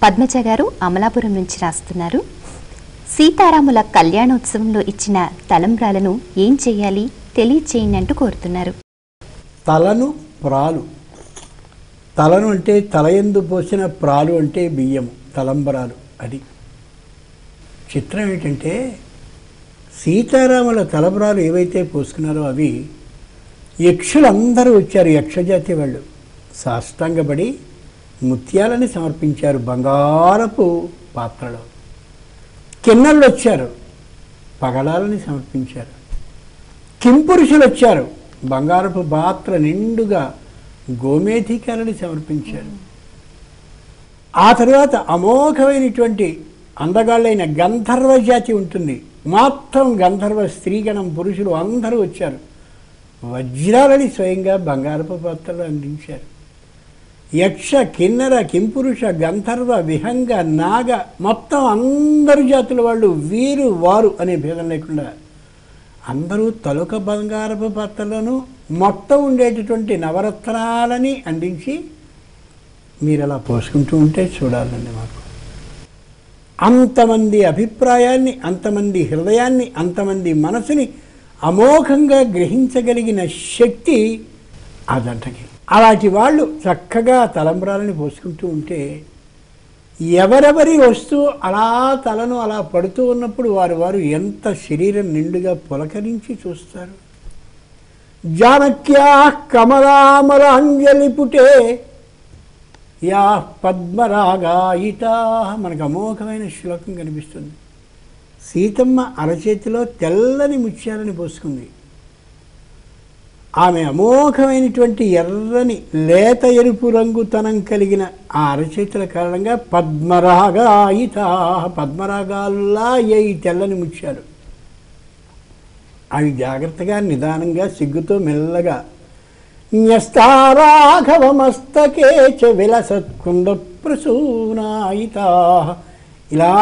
పద్మజ గారు అమలాపురం నుంచి రాస్తున్నారు. సీతారాముల కళ్యాణోత్సవంలో ఇచ్చిన తలంబ్రాలను ఏం చేయాలి తెలియచేయండి అంటూ కోరుతున్నారు. తలను ప్రాలు. తలను అంటే తలయందు పోసిన ప్రాలు అంటే బియ్యము, తలంబరాలు. అది చిత్రం ఏంటంటే సీతారాముల తలంబ్రాలు ఏవైతే పోసుకున్నారో అవి యక్షులందరూ వచ్చారు. యక్షజాతి వాళ్ళు సాష్టాంగపడి ముత్యాలని సమర్పించారు బంగారపు పాత్రలో. కిన్నళ్ళు వచ్చారు, పగడాలని సమర్పించారు. కింపురుషులు వచ్చారు, బంగారపు పాత్ర నిండుగా గోమేధికాలని సమర్పించారు. ఆ తరువాత అమోఘమైనటువంటి అందగాళ్ళైన గంధర్వ జాతి ఉంటుంది. మొత్తం గంధర్వ స్త్రీగణం పురుషులు అందరూ వచ్చారు. వజ్రాలని స్వయంగా బంగారపు పాత్రలు అందించారు. యక్ష, కిన్నర, కింపురుష, గంధర్వ, విహంగ, నాగ మొత్తం అందరు జాతుల వాళ్ళు, వీరు వారు అనే భేదం లేకుండా అందరూ తలుక బంగారపు పాత్రలను మొత్తం ఉండేటటువంటి నవరత్నాలని అందించి మీరు అలా పోసుకుంటూ ఉంటే చూడాలండి. మాకు అంతమంది అభిప్రాయాన్ని, అంతమంది హృదయాన్ని, అంతమంది మనసుని అమోఘంగా గ్రహించగలిగిన శక్తి ఆ జంటకి. అలాంటి వాళ్ళు చక్కగా తలంబ్రాలని పోసుకుంటూ ఉంటే ఎవరెవరి వస్తూ అలా తలను అలా పడుతూ ఉన్నప్పుడు వారు ఎంత శరీరం నిండుగా పులకరించి చూస్తారు. జానక్యా కమలామలాంజలిపుటే యా పద్మరాగాయితా, మనకు అమోఘమైన శ్లోకం కనిపిస్తుంది. సీతమ్మ అరచేతిలో తెల్లని ముత్యాలని పోసుకుంది. ఆమె అమోఘమైనటువంటి ఎర్రని లేత ఎరుపు రంగుతనం కలిగిన ఆ అరచేతుల కారణంగా పద్మరాగాయిత, పద్మరాగాల్లా ఈ తెల్లని ముత్యాలు. అవి జాగ్రత్తగా నిదానంగా సిగ్గుతో మెల్లగా న్యస్తారాఘవమస్తకే చ విలసత్కుండ ప్రసూనాయిత, ఇలా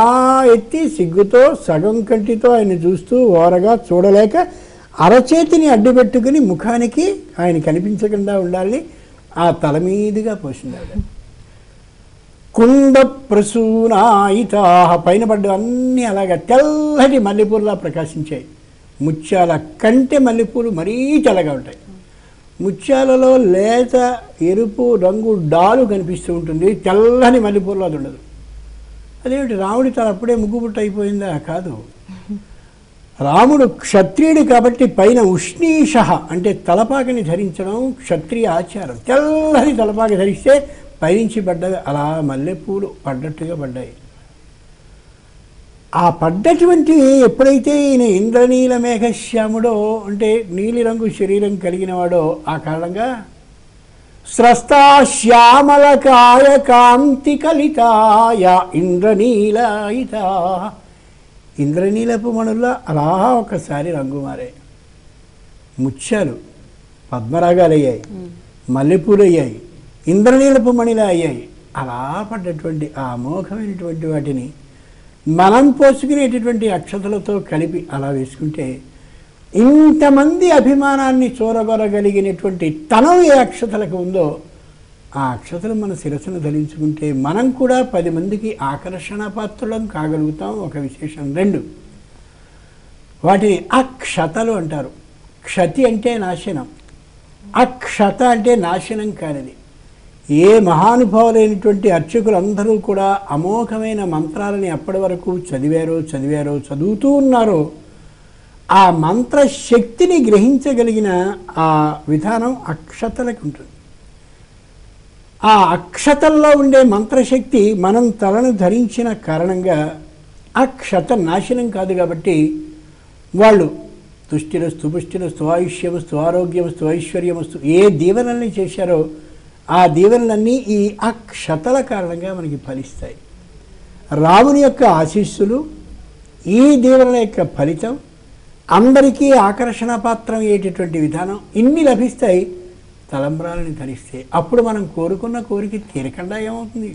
ఎత్తి సిగ్గుతో సగం కంటితో ఆయన చూస్తూ ఓరగా చూడలేక అరచేతిని అడ్డుపెట్టుకుని ముఖానికి ఆయన కనిపించకుండా ఉండాలని ఆ తల మీదుగా పోసింది. కుండ ప్రసూనాయిత, పైన పడ్డ అన్నీ అలాగా తెల్లటి మల్లెపూలులా ప్రకాశించాయి. ముత్యాల కంటే మల్లెపూలు మరీ తెల్లగా ఉంటాయి. ముత్యాలలో లేత ఎరుపు రంగు డాలు కనిపిస్తూ ఉంటుంది, తెల్లని మల్లెపూలు అది ఉండదు. అదేమిటి రాముడి తల అప్పుడే ముగ్గుబుట్ట అయిపోయిందా? కాదు. రాముడు క్షత్రియుడు కాబట్టి పైన ఉష్ణీష అంటే తలపాకని ధరించడం క్షత్రియ ఆచారం. తెల్లని తలపాక ధరిస్తే పైనుంచి పడ్డవి అలా మల్లెపూలు పడ్డట్టుగా పడ్డాయి. ఆ పడ్డటువంటి ఎప్పుడైతే ఈయన ఇంద్రనీల మేఘశ్యాముడో అంటే నీలిరంగు శరీరం కలిగిన వాడో ఆ కారణంగా స్రస్తా శ్యామలకాయ కాంతి కలితాయ ఇంద్రనీలాయిత, ఇంద్రనీలపు మణుల్లో అలా ఒకసారి రంగు మారాయి. ముత్యాలు పద్మరాగాలు అయ్యాయి, మల్లెపూలు అయ్యాయి, ఇంద్రనీలపు మణిలా అయ్యాయి. అలా పడ్డటువంటి ఆ అమోఘమైనటువంటి వాటిని మనం పోసుకునేటటువంటి అక్షతలతో కలిపి అలా వేసుకుంటే ఇంతమంది అభిమానాన్ని చూరగొరగలిగినటువంటి తనం ఏ అక్షతలకు ఉందో ఆ అక్షతలు మన శిరస్సును ధరించుకుంటే మనం కూడా 10 మందికి ఆకర్షణ పాత్రులం కాగలుగుతాం. ఒక విశేషం. 2, వాటిని అక్షతలు అంటారు. క్షతి అంటే నాశనం, అక్షత అంటే నాశనం కానిది. ఏ మహానుభావులైనటువంటి అర్చకులందరూ కూడా అమోఘమైన మంత్రాలని అప్పటి వరకు చదివారో చదువుతూ ఉన్నారో ఆ మంత్రశక్తిని గ్రహించగలిగిన ఆ విధానం అక్షతలకు ఉంటుంది. ఆ అక్షతల్లో ఉండే మంత్రశక్తి మనం తలను ధరించిన కారణంగా అక్షత నాశనం కాదు. కాబట్టి వాళ్ళు తుష్టిరస్తు పుష్టిరస్తు ఆయుష్యమస్తు ఆరోగ్యమస్తు ఐశ్వర్యమస్తు ఏ దీవెనల్ని చేశారో ఆ దీవెనలన్నీ ఈ అక్షతల కారణంగా మనకి ఫలిస్తాయి. రాముని యొక్క ఆశీస్సులు, ఈ దీవెనల యొక్క ఫలితం, అందరికీ ఆకర్షణ పాత్రం అయ్యేటటువంటి విధానం ఇన్ని లభిస్తాయి తలంబ్రాలని ధరిస్తే. అప్పుడు మనం కోరుకున్న కోరిక తీరకుండా ఏమవుతుంది?